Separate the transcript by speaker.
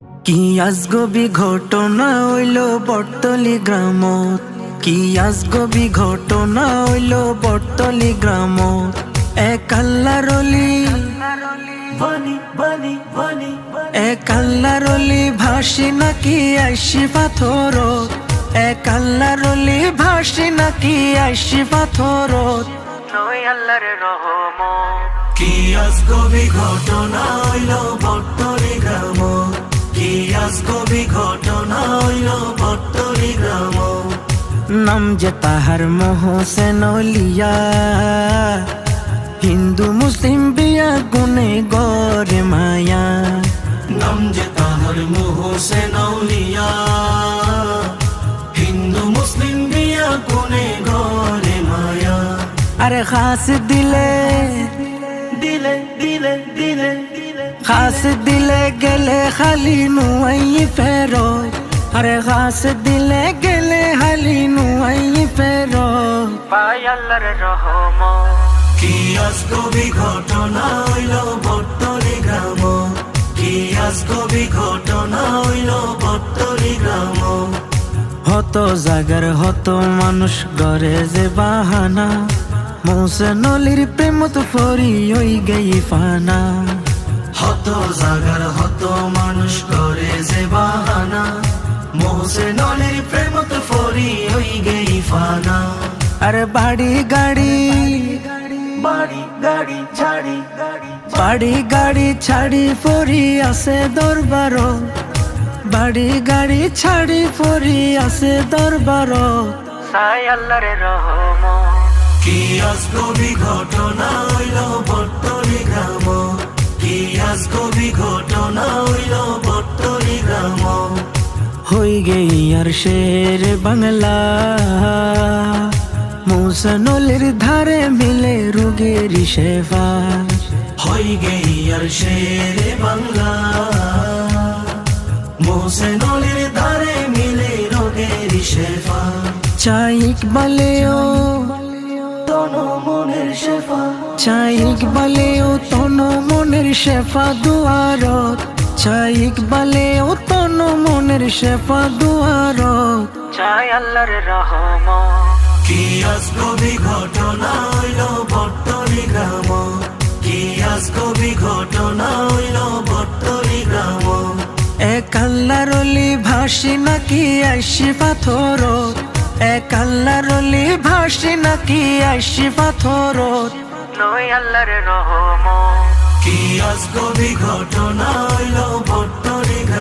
Speaker 1: কি আজগবি ঘটনা হইল বটতলি গ্রামত, কি আজগবি ঘটনা হইল বটতলি গ্রামত। এক আল্লাহর অলি এক আল্লাহর অলি ভাসি নাকি আইসি পাথরত, এক আল্লাহর অলি ভাসি নাকি আইসি পাথরত। নয় আল্লাহর রহমত।
Speaker 2: কি আজগবি ঘটনা হইল বটতলি গ্রামত, কি আজগবি ঘটনা হইল বটতলি গ্রামত।
Speaker 1: নাম যে তাহার মোহসেন লিয়া, হিন্দু মুসলিম বিয়া গুনে গরে মায়া।
Speaker 2: নাম যে তাহার মোহসেন আউলিয়া, হিন্দু মুসলিম বিয়া কোনে ঘরে মায়া।
Speaker 1: আরে খাস দিলে
Speaker 2: দিলে দিলে দিলে
Speaker 1: খাস দিলে গেলে খালি নুয়াই ফেরত, আরে খাস দিলে গেলে খালি নুয়াই ফেরত। পাই আল্লাহর রহমত।
Speaker 2: কি আজগবি ঘটনা হইল বটতলি গ্রামত, কি আজগবি ঘটনা হইল বটতলি গ্রামত।
Speaker 1: হত জাগার হত মানুষ গড়ে যে বাহানা, মোহসেন অলির প্রেমত ফরি হই গেই ফানা।
Speaker 2: হত জাগার হত মানুষ করে যে বাহানা, মোহসেন অলির প্রেমত ফরি হই গেই ফানা।
Speaker 1: আরে বাড়ি গাড়ি
Speaker 2: বাড়ি গাড়ি ছাড়ি
Speaker 1: বাড়ি গাড়ি ছাড়ি ফরি আছে দরবার, বাড়ি গাড়ি ছাড়ি ফরি আছে দরবার। সাই আল্লাহর রহমত।
Speaker 2: কি আজগবি ঘটনা হইল বটতলি গ্রামত, কি আজগবি ঘটনা হইল বটতলি গ্রামত।
Speaker 1: হই গেই আর শের বাংলা, মোহসেন অলির ধারে মিলে রোগের সেবা।
Speaker 2: হই গেই আর শেরে বাংলা, মোহসেন অলির ধারে মিলে রোগের শেফা।
Speaker 1: চাই ইকবালেও
Speaker 2: তন মনের শেফা,
Speaker 1: চাই ইকবালেও তন মনের শেফা দুয়ারত, চাই ইকবালেও তন মনের শেফা দুয়ারত। চাই আল্লাহর রহমত।
Speaker 2: কি আজগবি ঘটনা হইল বটতলি গ্রামত, কি আজগবি ঘটনা হইল বটতলি গ্রামত।
Speaker 1: এক আল্লাহর অলি ভাসি নাকি আইসি পাথরত, এক আল্লাহর অলি ভাসি নাকি আইসি পাথরত। নয় আল্লাহর রহমত।
Speaker 2: কি আজগবি ঘটনা হইল বটতলি